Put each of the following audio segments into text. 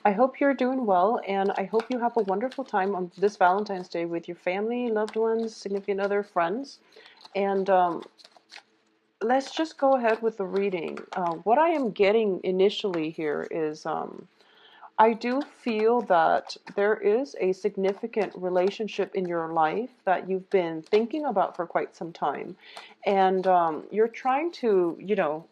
I hope you're doing well, and I hope you have a wonderful time on this Valentine's Day with your family, loved ones, significant other, friends. And let's just go ahead with the reading. What I am getting initially here is I do feel that there is a significant relationship in your life that you've been thinking about for quite some time. And you're trying to,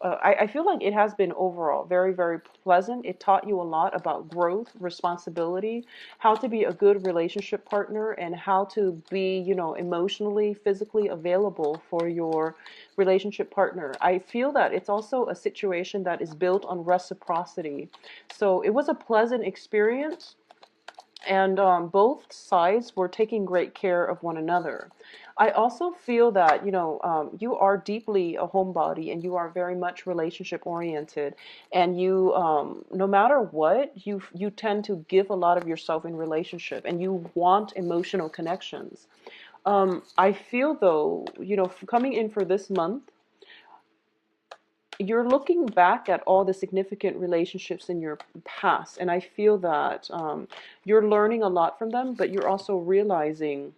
I feel like it has been overall very, very pleasant. It taught you a lot about growth, responsibility, how to be a good relationship partner, and how to be, emotionally, physically available for your relationship partner. I feel that it's also a situation that is built on reciprocity. So it was a pleasant experience, and both sides were taking great care of one another. I also feel that you are deeply a homebody, and you are very much relationship oriented, and you no matter what, you tend to give a lot of yourself in relationship, and you want emotional connections. I feel though, coming in for this month, you're looking back at all the significant relationships in your past, and I feel that you're learning a lot from them, but you're also realizing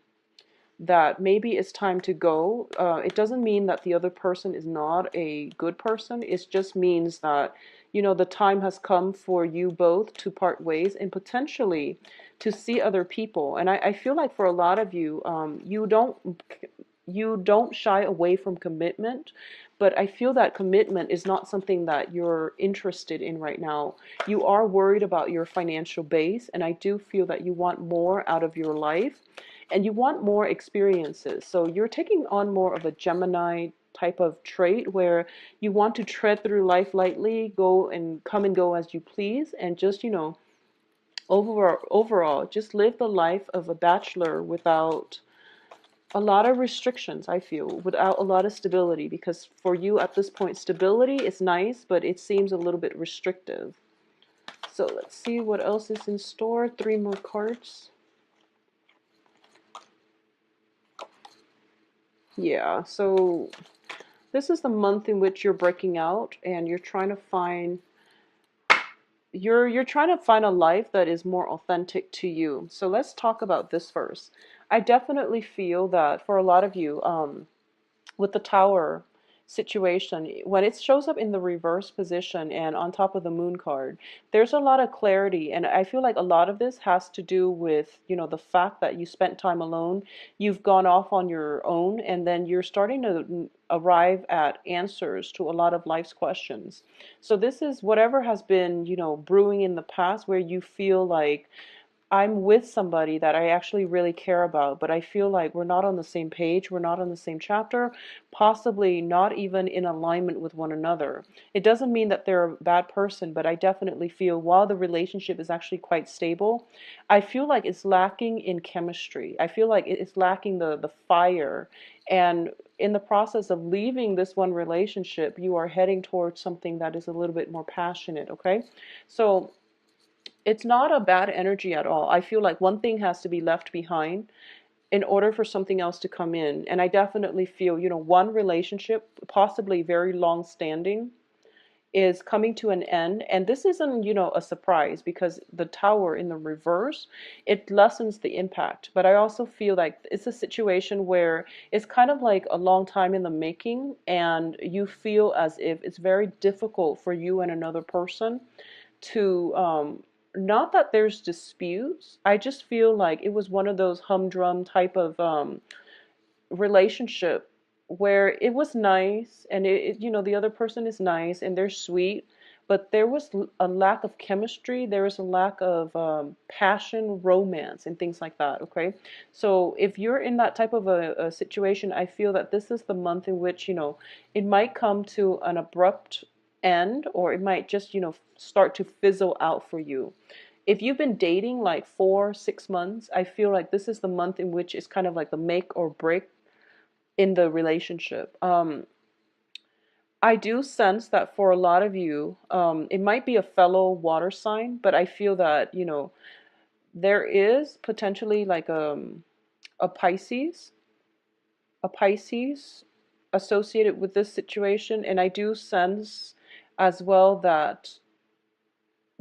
that maybe it's time to go. It doesn't mean that the other person is not a good person. It just means that, the time has come for you both to part ways and potentially to see other people. And I feel like for a lot of you, you don't shy away from commitment, but I feel that commitment is not something that you're interested in right now. You are worried about your financial base, and I do feel that you want more out of your life and you want more experiences. So you're taking on more of a Gemini type of trait where you want to tread through life lightly, go and come and go as you please, and just, overall, just live the life of a bachelor without a lot of restrictions, I feel, without a lot of stability, because for you at this point, stability is nice, but it seems a little bit restrictive. So let's see what else is in store. Three more cards. Yeah, so this is the month in which you're breaking out and you're trying to find a life that is more authentic to you. So let's talk about this first. I definitely feel that for a lot of you, with the tower situation, when it shows up in the reverse position and on top of the moon card, there's a lot of clarity. And I feel like a lot of this has to do with, the fact that you spent time alone, you've gone off on your own, and then you're starting to arrive at answers to a lot of life's questions. So this is whatever has been, brewing in the past where you feel like I'm with somebody that I actually really care about, but I feel like we're not on the same page, we're not on the same chapter, possibly not even in alignment with one another. It doesn't mean that they're a bad person, but I definitely feel while the relationship is actually quite stable, I feel like it's lacking in chemistry. I feel like it's lacking the fire. And in the process of leaving this one relationship, you are heading towards something that is a little bit more passionate, okay? So it's not a bad energy at all. I feel like one thing has to be left behind in order for something else to come in. And I definitely feel, one relationship, possibly very long standing, is coming to an end. And this isn't, a surprise, because the tower in the reverse, it lessens the impact. But I also feel like it's a situation where it's kind of like a long time in the making, and you feel as if it's very difficult for you and another person to not that there's disputes. I just feel like it was one of those humdrum type of relationship where it was nice, and the other person is nice and they're sweet, but there was a lack of chemistry, there was a lack of passion, romance, and things like that, okay? So if you're in that type of a situation, I feel that this is the month in which, it might come to an abrupt end, or it might just, start to fizzle out for you. If you've been dating like 4, 6 months, I feel like this is the month in which it's kind of like the make or break in the relationship. I do sense that for a lot of you, it might be a fellow water sign, but I feel that, there is potentially like a Pisces, a Pisces associated with this situation. And I do sense as well that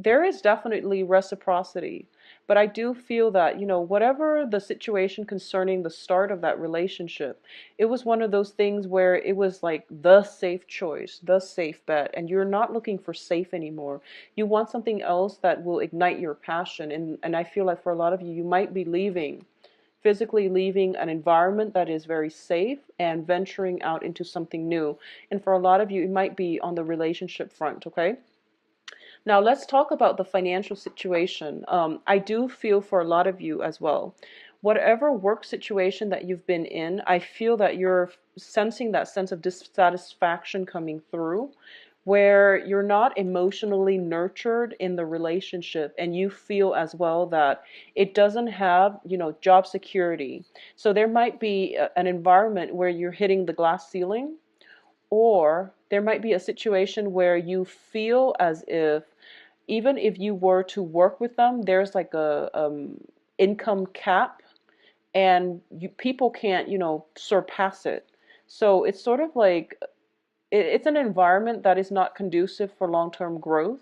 there is definitely reciprocity, but I do feel that, whatever the situation concerning the start of that relationship, it was one of those things where it was like the safe choice, the safe bet, and you're not looking for safe anymore. You want something else that will ignite your passion. And I feel like for a lot of you, you might be physically leaving an environment that is very safe and venturing out into something new. And for a lot of you, it might be on the relationship front, okay? Now, let's talk about the financial situation. I do feel for a lot of you as well. Whatever work situation that you've been in, I feel that you're sensing that sense of dissatisfaction coming through, where you're not emotionally nurtured in the relationship, and you feel as well that it doesn't have, job security. So there might be an environment where you're hitting the glass ceiling, or there might be a situation where you feel as if even if you were to work with them, there's like a income cap, and people can't, surpass it. So it's sort of like it's an environment that is not conducive for long-term growth.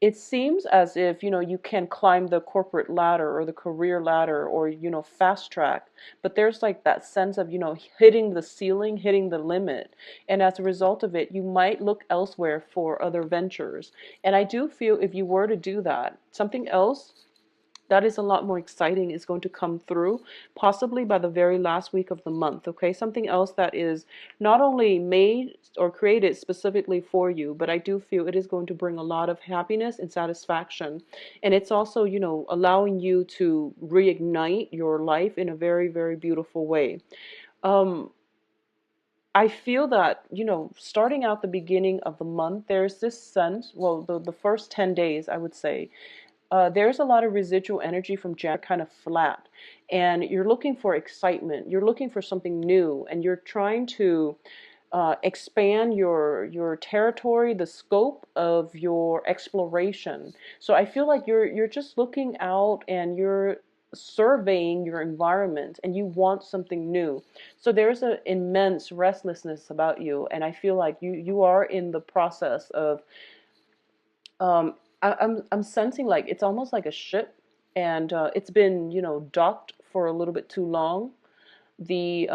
It seems as if, you can climb the corporate ladder or the career ladder, or, fast track, but there's like that sense of, hitting the ceiling, hitting the limit. And as a result of it, you might look elsewhere for other ventures. And I do feel if you were to do that, something else that is a lot more exciting is going to come through, possibly by the very last week of the month, okay? Something else that is not only made or created specifically for you, but I do feel it is going to bring a lot of happiness and satisfaction. And it's also, allowing you to reignite your life in a very, very beautiful way. Um, I feel that, starting out the beginning of the month, there's this sense, well, the first 10 days, I would say, there's a lot of residual energy from January, kind of flat, and you're looking for excitement. You're looking for something new, and you're trying to expand your territory, the scope of your exploration. So I feel like you're just looking out and you're surveying your environment, and you want something new. So there's an immense restlessness about you, and I feel like you are in the process of I'm sensing like it's almost like a ship, and it's been, docked for a little bit too long. The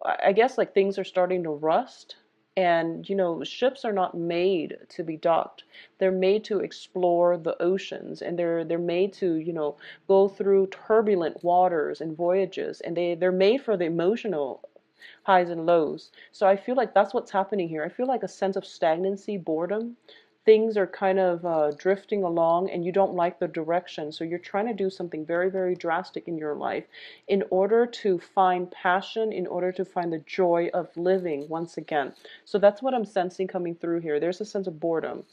I guess like things are starting to rust, and ships are not made to be docked. They're made to explore the oceans, and they're made to, go through turbulent waters and voyages, and they're made for the emotional highs and lows. So I feel like that's what's happening here. I feel like a sense of stagnancy, boredom. Things are kind of drifting along, and you don't like the direction. So you're trying to do something very, very drastic in your life in order to find passion, in order to find the joy of living once again. So that's what I'm sensing coming through here. There's a sense of boredom.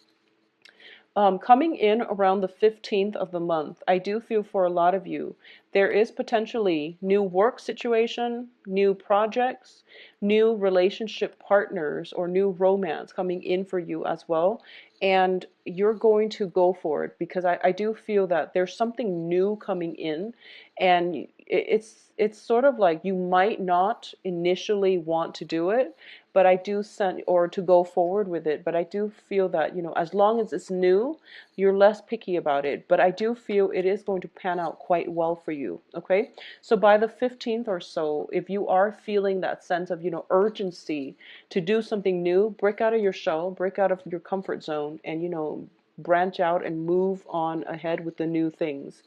Coming in around the 15th of the month, I do feel for a lot of you, there is potentially new work situation, new projects, new relationship partners, or new romance coming in for you as well. And you're going to go for it, because I do feel that there's something new coming in, and it's sort of like you might not initially want to do it, but I do send, or to go forward with it, but I do feel that, as long as it's new, you're less picky about it. But I do feel it is going to pan out quite well for you, okay? So by the 15th or so, if you are feeling that sense of, urgency to do something new, break out of your shell, break out of your comfort zone, and, branch out and move on ahead with the new things.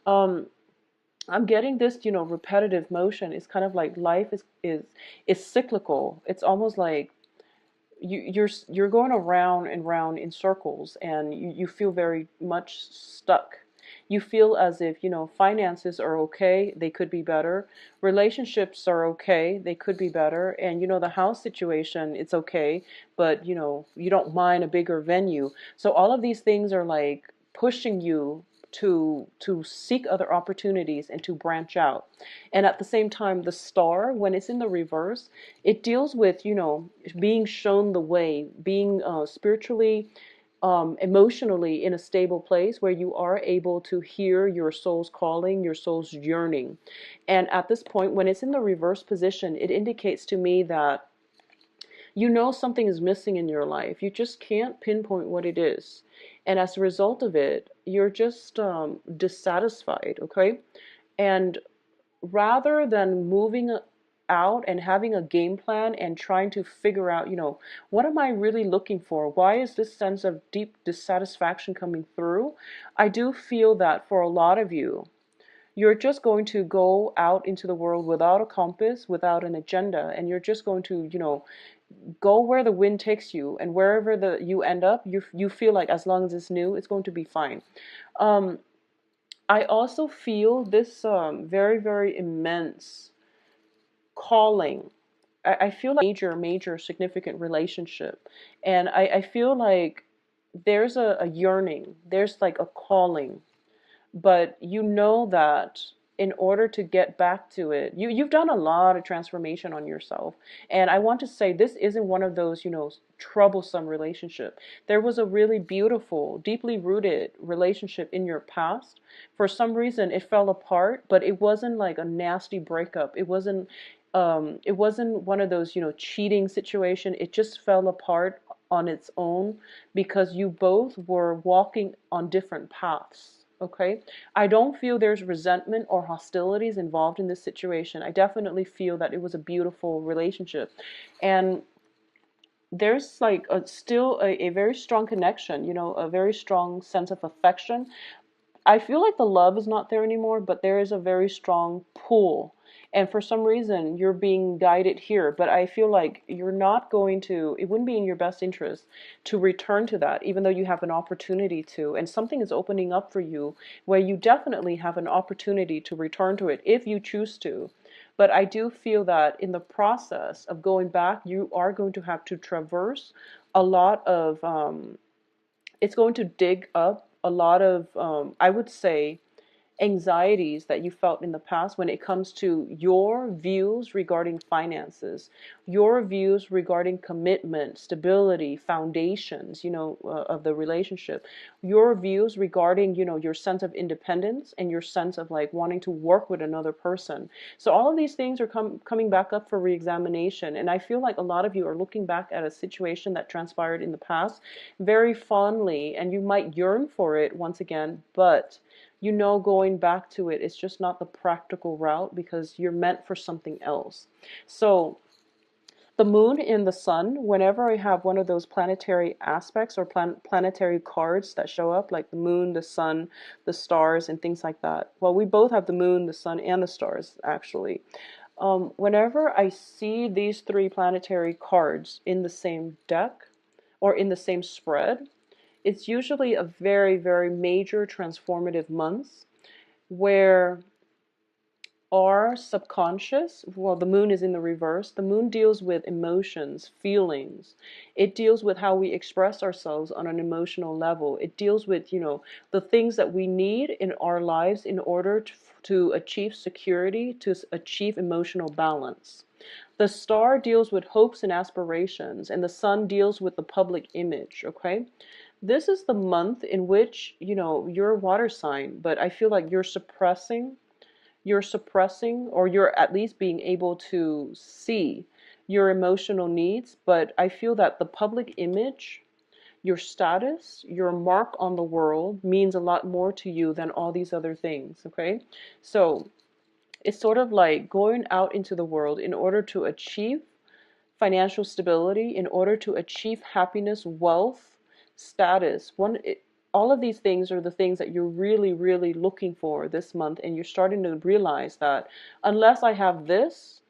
Um, I'm getting this, repetitive motion. It's kind of like life is cyclical. It's almost like you're going around and round in circles, and you feel very much stuck. You feel as if, finances are okay, they could be better. Relationships are okay, they could be better. And, the house situation, it's okay, but, you don't mind a bigger venue. So all of these things are like pushing you to seek other opportunities and to branch out. And at the same time, the star, when it's in the reverse, it deals with, being shown the way, being spiritually, emotionally in a stable place where you are able to hear your soul's calling, your soul's yearning. And at this point, when it's in the reverse position, it indicates to me that You know something is missing in your life. You just can't pinpoint what it is. And as a result of it, you're just dissatisfied, okay? And rather than moving out and having a game plan and trying to figure out, what am I really looking for? Why is this sense of deep dissatisfaction coming through? I do feel that for a lot of you, you're just going to go out into the world without a compass, without an agenda, and you're just going to, go where the wind takes you, and wherever you end up, you feel like as long as it's new, it's going to be fine. Um, I also feel this very, very immense calling. I feel like major significant relationship, and I feel like there's a yearning, there's like a calling, but you know that in order to get back to it, you've done a lot of transformation on yourself. And I want to say this isn't one of those, troublesome relationship. There was a really beautiful, deeply rooted relationship in your past. For some reason it fell apart, but it wasn't like a nasty breakup. It wasn't one of those, cheating situation. It just fell apart on its own because you both were walking on different paths. Okay, I don't feel there's resentment or hostilities involved in this situation. I definitely feel that it was a beautiful relationship, and there's like still a very strong connection, a very strong sense of affection. I feel like the love is not there anymore, but there is a very strong pull. And for some reason, you're being guided here. But I feel like you're not going to, it wouldn't be in your best interest to return to that, even though you have an opportunity to. And something is opening up for you where you definitely have an opportunity to return to it if you choose to. But I do feel that in the process of going back, you are going to have to traverse a lot of, it's going to dig up a lot of, I would say, anxieties that you felt in the past when it comes to your views regarding finances, your views regarding commitment, stability, foundations, of the relationship, your views regarding, your sense of independence and your sense of like wanting to work with another person. So all of these things are coming back up for reexamination. And I feel like a lot of you are looking back at a situation that transpired in the past very fondly, and you might yearn for it once again, but going back to it, it's just not the practical route because you're meant for something else. So the moon and the sun, whenever I have one of those planetary aspects or planetary cards that show up, like the moon, the sun, the stars, and things like that. Well, we both have the moon, the sun, and the stars, actually. Whenever I see these three planetary cards in the same deck or in the same spread, it's usually a very, very major transformative month where our subconscious, well, the moon is in the reverse. The moon deals with emotions, feelings. It deals with how we express ourselves on an emotional level. It deals with, the things that we need in our lives in order to achieve security, to achieve emotional balance. The star deals with hopes and aspirations, and the sun deals with the public image, okay? This is the month in which, you're a water sign, but I feel like you're suppressing, or you're at least being able to see your emotional needs. But I feel that the public image, your status, your mark on the world means a lot more to you than all these other things, okay? So it's sort of like going out into the world in order to achieve financial stability, in order to achieve happiness, wealth, status. All of these things are the things that you're really, really looking for this month, and you're starting to realize that unless I have this,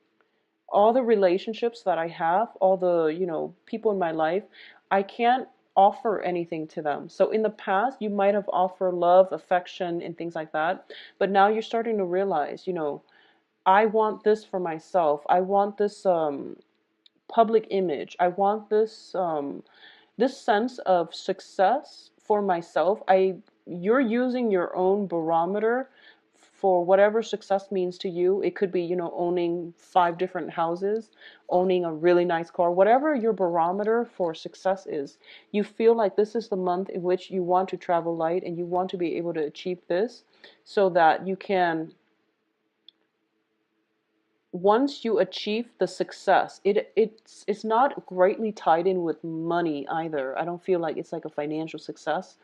all the relationships that I have, all the, people in my life, I can't offer anything to them. So in the past, you might have offered love, affection, and things like that, but now you're starting to realize, I want this for myself. I want this public image. I want this sense of success for myself. You're using your own barometer for whatever success means to you. It could be, owning 5 different houses, owning a really nice car, whatever your barometer for success is. You feel like this is the month in which you want to travel light and you want to be able to achieve this so that you can once you achieve the success, it's not greatly tied in with money either. I don't feel like it's like a financial success.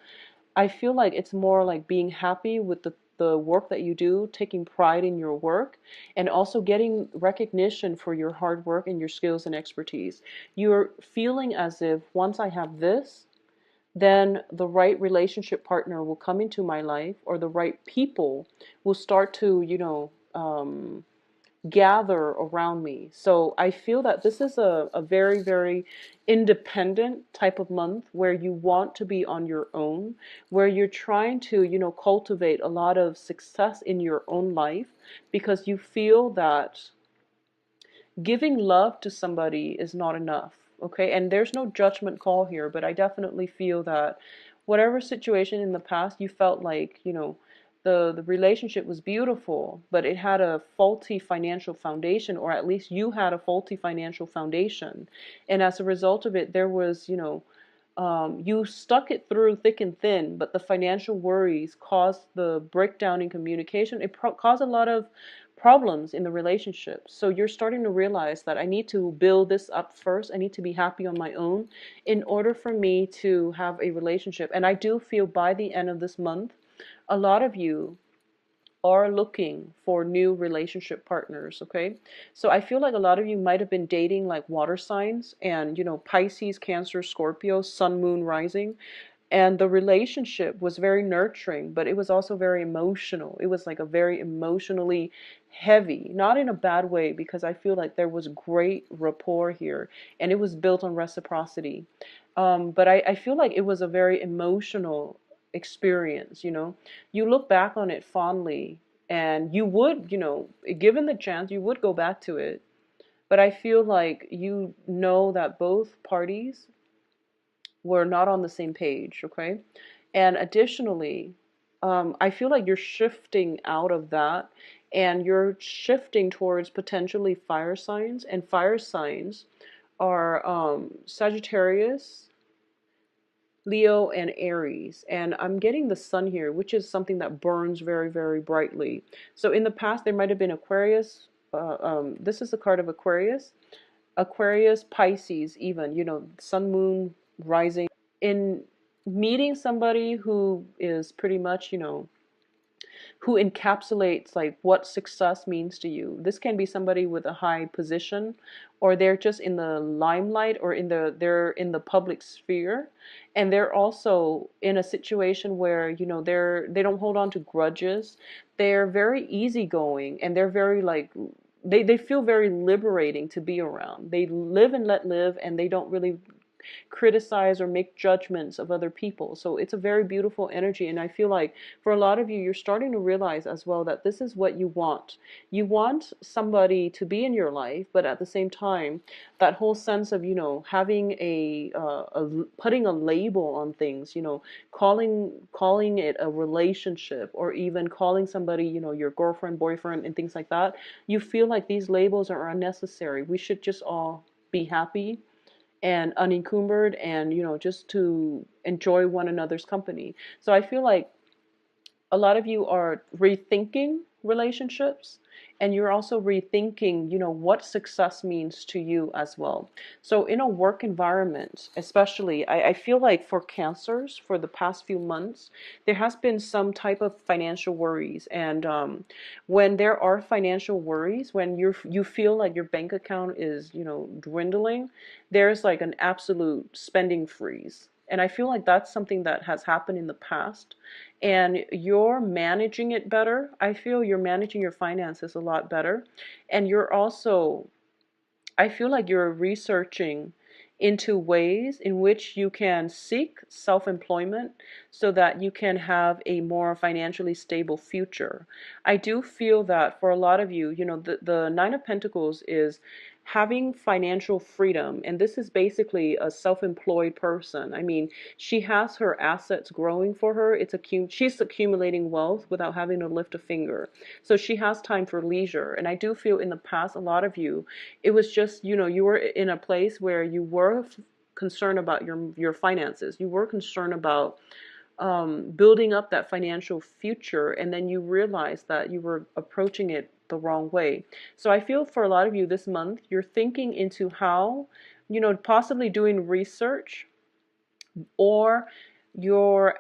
I feel like it's more like being happy with the work that you do, taking pride in your work, and also getting recognition for your hard work and your skills and expertise. You're feeling as if once I have this, then the right relationship partner will come into my life, or the right people will start to, gather around me. So I feel that this is a very, very independent type of month where you want to be on your own, where you're trying to, cultivate a lot of success in your own life because you feel that giving love to somebody is not enough. Okay, and there's no judgment call here, but I definitely feel that whatever situation in the past you felt like, the relationship was beautiful, but it had a faulty financial foundation, or at least you had a faulty financial foundation. And as a result of it, there was, you stuck it through thick and thin, but the financial worries caused the breakdown in communication. It caused a lot of problems in the relationship. So you're starting to realize that I need to build this up first. I need to be happy on my own in order for me to have a relationship. And I do feel by the end of this month, a lot of you are looking for new relationship partners, okay? So I feel like a lot of you might have been dating like water signs and, Pisces, Cancer, Scorpio, Sun, Moon, Rising. And the relationship was very nurturing, but it was also very emotional. It was like a very emotionally heavy, not in a bad way, because I feel like there was great rapport here and it was built on reciprocity. But I feel like it was a very emotional experience, You look back on it fondly and you would, given the chance, you would go back to it. But I feel like you know that both parties were not on the same page, okay? And additionally, I feel like you're shifting out of that and you're shifting towards potentially fire signs. And fire signs are Sagittarius, Leo, and Aries. And I'm getting the sun here, which is something that burns very, very brightly. So in the past, there might have been Aquarius. This is the card of Aquarius. Aquarius, Pisces, even, sun, moon, rising. In meeting somebody who is pretty much, who encapsulates like what success means to you. This can be somebody with a high position, or they're just in the limelight, or they're in the public sphere, and they're also in a situation where, they don't hold on to grudges. They're very easygoing and they're very like they feel very liberating to be around. They live and let live, and they don't really criticize or make judgments of other people. So it's a very beautiful energy. And I feel like for a lot of you, you're starting to realize as well that this is what you want. You want somebody to be in your life, but at the same time, that whole sense of, having putting a label on things, calling it a relationship, or even calling somebody, your girlfriend, boyfriend, and things like that. You feel like these labels are unnecessary. We should just all be happy and unencumbered, and just to enjoy one another's company. So I feel like a lot of you are rethinking relationships, and you're also rethinking, what success means to you as well. So in a work environment, especially, I feel like for cancers, for the past few months, there has been some type of financial worries. And when there are financial worries, when you feel like your bank account is, dwindling, there's like an absolute spending freeze. And I feel like that's something that has happened in the past, and you're managing it better. I feel you're managing your finances a lot better. And you're also, I feel like you're researching into ways in which you can seek self-employment so that you can have a more financially stable future. I do feel that for a lot of you, the Nine of Pentacles is having financial freedom, and this is basically a self-employed person. I mean, she has her assets growing for her. She's accumulating wealth without having to lift a finger. So she has time for leisure. And I do feel in the past, a lot of you, it was just, you were in a place where you were concerned about your finances. You were concerned about building up that financial future, and then you realized that you were approaching it the wrong way. So I feel for a lot of you this month, you're thinking into how, possibly doing research, or you're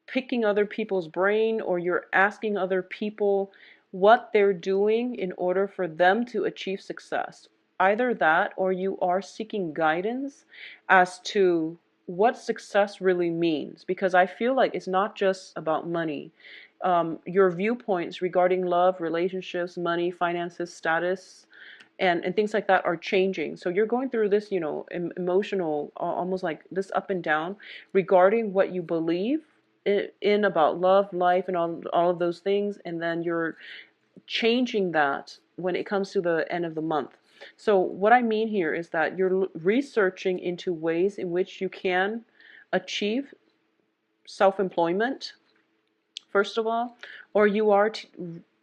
picking other people's brain, or you're asking other people what they're doing in order for them to achieve success. Either that, or you are seeking guidance as to what success really means, because I feel like it's not just about money. Your viewpoints regarding love, relationships, money, finances, status, and things like that are changing. So you're going through this, emotional, almost like this up and down regarding what you believe in about love, life, and all of those things, and then you're changing that when it comes to the end of the month. So what I mean here is that you're researching into ways in which you can achieve self-employment, first of all, or you are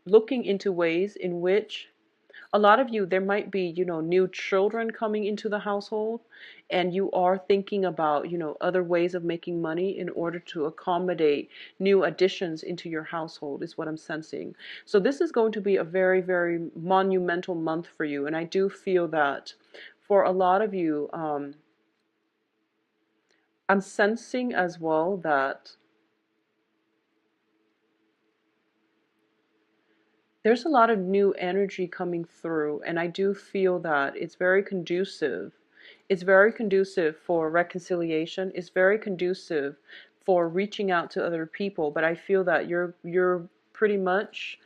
looking into ways in which a lot of you, there might be, new children coming into the household, and you are thinking about, other ways of making money in order to accommodate new additions into your household, is what I'm sensing. So this is going to be a very, very monumental month for you. And I do feel that for a lot of you, I'm sensing as well that there's a lot of new energy coming through, and I do feel that it's very conducive. It's very conducive for reconciliation. It's very conducive for reaching out to other people, but I feel that you're pretty much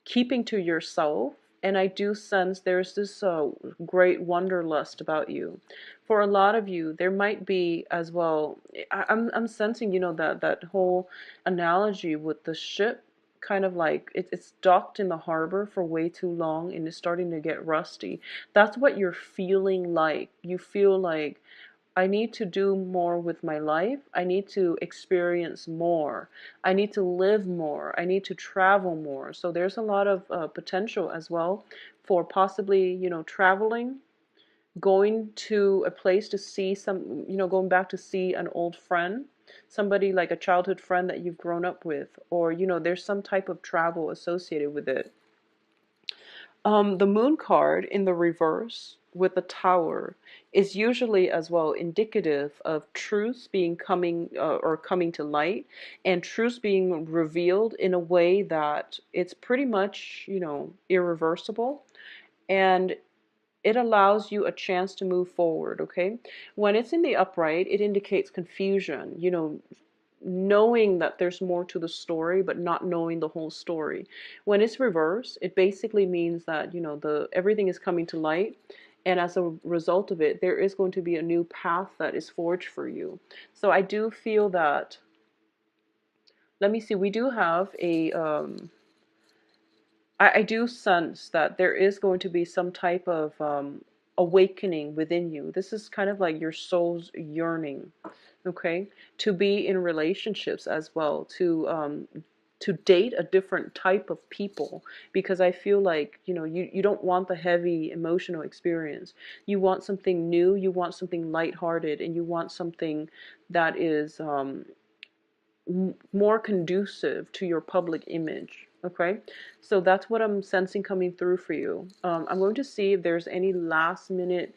keeping to yourself, and I do sense there's this great wanderlust about you. For a lot of you, there might be as well. I'm sensing, that whole analogy with the ship, kind of like it's docked in the harbor for way too long and it's starting to get rusty. That's what you're feeling like. You feel like, I need to do more with my life. I need to experience more. I need to live more. I need to travel more. So there's a lot of potential as well for possibly, traveling, going to a place to see some, going back to see an old friend, somebody like a childhood friend that you've grown up with, or, there's some type of travel associated with it. The moon card in the reverse with the tower is usually as well indicative of truths being coming to light, and truths being revealed in a way that it's pretty much, irreversible, and it allows you a chance to move forward, okay? When it's in the upright, it indicates confusion, knowing that there's more to the story but not knowing the whole story. When it's reversed, it basically means that, the everything is coming to light, and as a result of it, there is going to be a new path that is forged for you. So I do feel that, let me see, we do have a I do sense that there is going to be some type of awakening within you. This is kind of like your soul's yearning, okay, to be in relationships as well, to date a different type of people, because I feel like, you don't want the heavy emotional experience. You want something new, you want something lighthearted, and you want something that is more conducive to your public image. Okay, so that's what I'm sensing coming through for you. I'm going to see if there's any last minute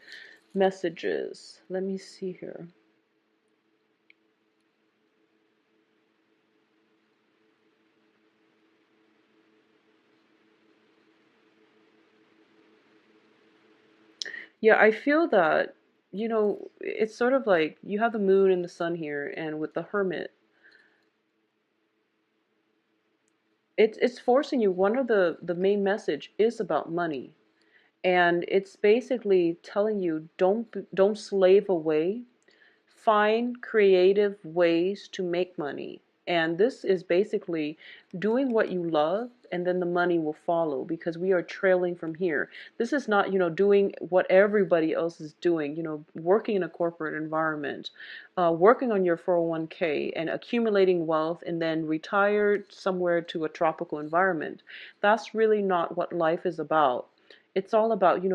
messages. Let me see here. Yeah, I feel that, it's sort of like you have the moon and the sun here, and with the hermit, it's forcing you. One of the main message is about money, and it's basically telling you, don't slave away. Find creative ways to make money. And this is basically doing what you love, and then the money will follow, because we are trailing from here. This is not, doing what everybody else is doing, working in a corporate environment, working on your 401k and accumulating wealth and then retire somewhere to a tropical environment. That's really not what life is about. It's all about,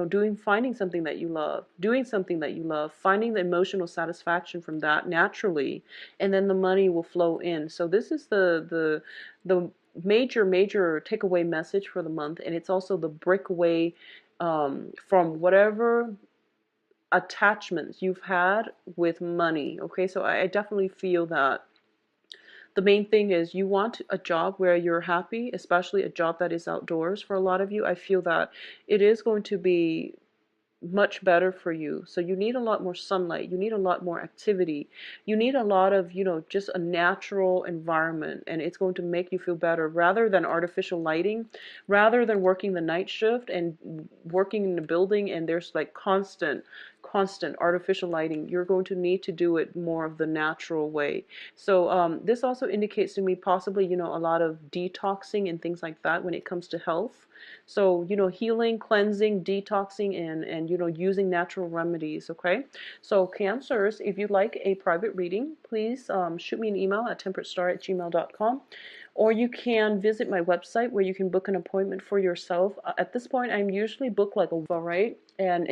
finding something that you love, doing something that you love, finding the emotional satisfaction from that naturally, and then the money will flow in. So this is the major takeaway message for the month, and it's also the breakaway from whatever attachments you've had with money. Okay, so I definitely feel that the main thing is you want a job where you're happy, especially a job that is outdoors. For a lot of you, I feel that it is going to be much better for you. So you need a lot more sunlight, you need a lot more activity, you need a lot of, just a natural environment, and it's going to make you feel better rather than artificial lighting, rather than working the night shift and working in the building and there's like constant artificial lighting. You're going to need to do it more of the natural way. So this also indicates to me possibly, a lot of detoxing and things like that when it comes to health. So, healing, cleansing, detoxing, and using natural remedies, okay? So, Cancers, if you'd like a private reading, please shoot me an email at temperatestar@gmail.com, or you can visit my website where you can book an appointment for yourself. At this point, I'm usually booked like a, right? And